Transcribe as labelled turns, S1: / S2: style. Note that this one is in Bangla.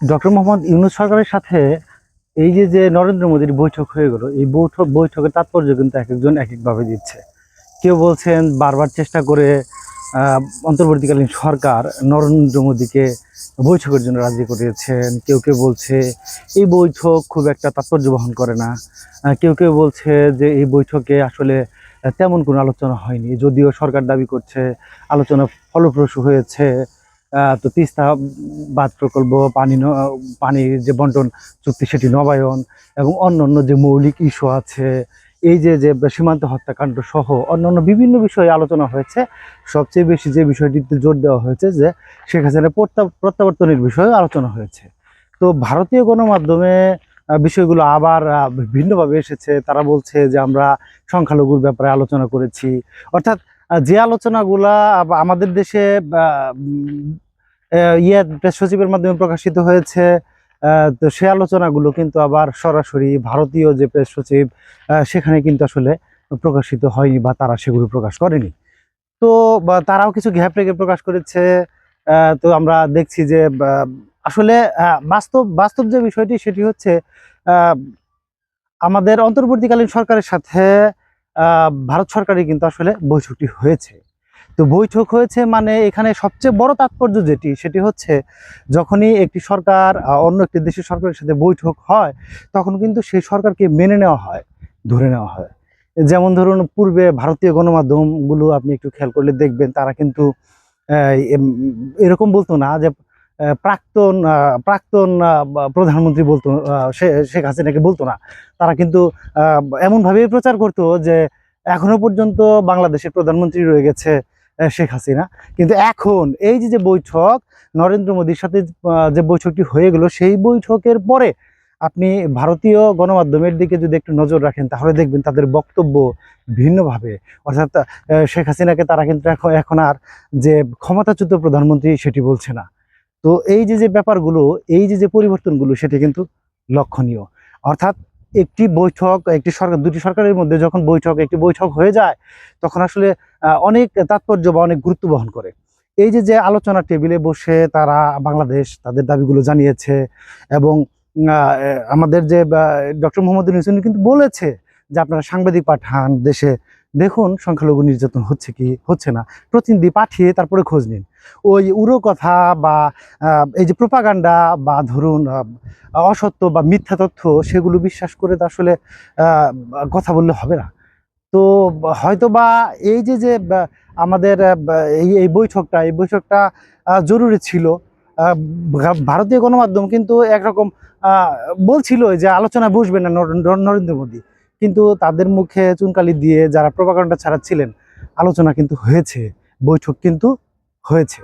S1: ডক্টর মোহাম্মদ ইউনূস সরকারের সাথে এই যে নরেন্দ্র মোদীর বৈঠক হয়ে গেল, এই বৈঠকের তাৎপর্য কিন্তু এক একজন এক একভাবে দিচ্ছে। কেউ বলছেন বারবার চেষ্টা করে অন্তর্বর্তীকালীন সরকার নরেন্দ্র মোদীকে বৈঠকের জন্য রাজি করিয়েছেন। কেউ কেউ বলছে এই বৈঠক খুব একটা তাৎপর্য বহন করে না। কেউ কেউ বলছে যে এই বৈঠকে আসলে তেমন কোনো আলোচনা হয়নি, যদিও সরকার দাবি করছে আলোচনা ফলপ্রসূ হয়েছে। তো তিস্তা বাঁধ প্রকল্প, পানির যে বন্টন চুক্তি সেটি নবায়ন এবং অন্যান্য যে মৌলিক ইস্যু আছে, এই যে সীমান্ত হত্যাকাণ্ড সহ অন্যান্য বিভিন্ন বিষয়ে আলোচনা হয়েছে। সবচেয়ে বেশি যে বিষয়টিতে জোর দেওয়া হয়েছে যে শেখ হাসিনার প্রত্যাবর্তনের বিষয়ে আলোচনা হয়েছে। তো ভারতীয় গণমাধ্যমে বিষয়গুলো আবার ভিন্নভাবে এসেছে। তারা বলছে যে আমরা সংখ্যালঘুর ব্যাপারে আলোচনা করেছি, অর্থাৎ যে আলোচনাগুলা আমাদের দেশে প্রেস সচিবের মাধ্যমে প্রকাশিত হয়েছে, তো সে আলোচনাগুলো কিন্তু আবার সরাসরি ভারতীয় যে প্রেস সচিব সেখানে কিন্তু আসলে প্রকাশিত হয়নি, বা তারা সেগুলো প্রকাশ করেনি। তো তারাও কিছু গ্যাপ রেখে প্রকাশ করেছে। তো আমরা দেখছি যে আসলে বাস্তব বাস্তব যে বিষয়টি সেটি হচ্ছে আমাদের অন্তর্বর্তীকালীন সরকারের সাথে ভারত সরকারের কিন্তু আসলে বৈঠকটি হয়েছে। তো বৈঠক হয়েছে মানে এখানে সবচেয়ে বড় তাৎপর্য সেটি হচ্ছে যখনই একটি সরকার অন্য একটি দেশের সরকারের সাথে বৈঠক হয়, তখন কিন্তু সেই সরকারকে মেনে নেওয়া হয়, ধরে নেওয়া হয়। যেমন ধরুন, পূর্বে ভারতীয় গণমাধ্যমগুলো আপনি একটু খেয়াল করলে দেখবেন তারা কিন্তু এরকম বলতো না যে প্রাক্তন প্রাক্তন প্রধানমন্ত্রী বলতো, শেখ হাসিনাকে বলতো না। তারা কিন্তু এমনভাবেই প্রচার করতো যে এখনো পর্যন্ত বাংলাদেশের প্রধানমন্ত্রী রয়ে গেছে শেখ হাসিনা। কিন্তু এখন এই যে বৈঠক নরেন্দ্র মোদীর সাথে যে বৈঠকটি হয়ে গেল, সেই বৈঠকের পরে আপনি ভারতীয় গণমাধ্যমের দিকে যদি একটু নজর রাখেন, তাহলে দেখবেন তাদের বক্তব্য ভিন্নভাবে। অর্থাৎ শেখ হাসিনাকে তারা কিন্তু এখন আর যে ক্ষমতাচ্যুত প্রধানমন্ত্রী সেটি বলছে না। তো এই যে ব্যাপারগুলো, এই যে পরিবর্তনগুলো, সেটি কিন্তু লক্ষণীয়। অর্থাৎ একটি বৈঠক, একটি সরকার, দুটি সরকারের মধ্যে যখন একটি বৈঠক হয়ে যায়, তখন আসলে অনেক তাৎপর্য বা অনেক গুরুত্ব বহন করে। এই যে আলোচনা টেবিলে বসে তারা বাংলাদেশ তাদের দাবিগুলো জানিয়েছে, এবং আমাদের যে ডক্টর মোহাম্মদ ইউনূস কিন্তু বলেছে যে আপনারা সাংবাদিক পাঠান দেশে, দেখুন সংখ্যালঘু নির্যাতন হচ্ছে কি হচ্ছে না, প্রতিনিধি পাঠিয়ে তারপরে খোঁজ নিন। ওই উড়ো কথা বা এই যে প্রোপাগান্ডা বা ধরুন অসত্য বা মিথ্যা তথ্য, সেগুলো বিশ্বাস করে তো আসলে কথা বললে হবে না। তো হয়তো বা এই যে আমাদের এই বৈঠকটা জরুরি ছিল। ভারতীয় গণমাধ্যম কিন্তু একরকম বলছিল যে আলোচনায় বসবেন না নরেন্দ্র মোদী, কিন্তু তাদের মুখে চুনকালি দিয়ে যারা প্রোপাগান্ডা ছাড়াচ্ছিলেন, আলোচনা কিন্তু হয়েছে, বৈঠক কিন্তু হয়েছে।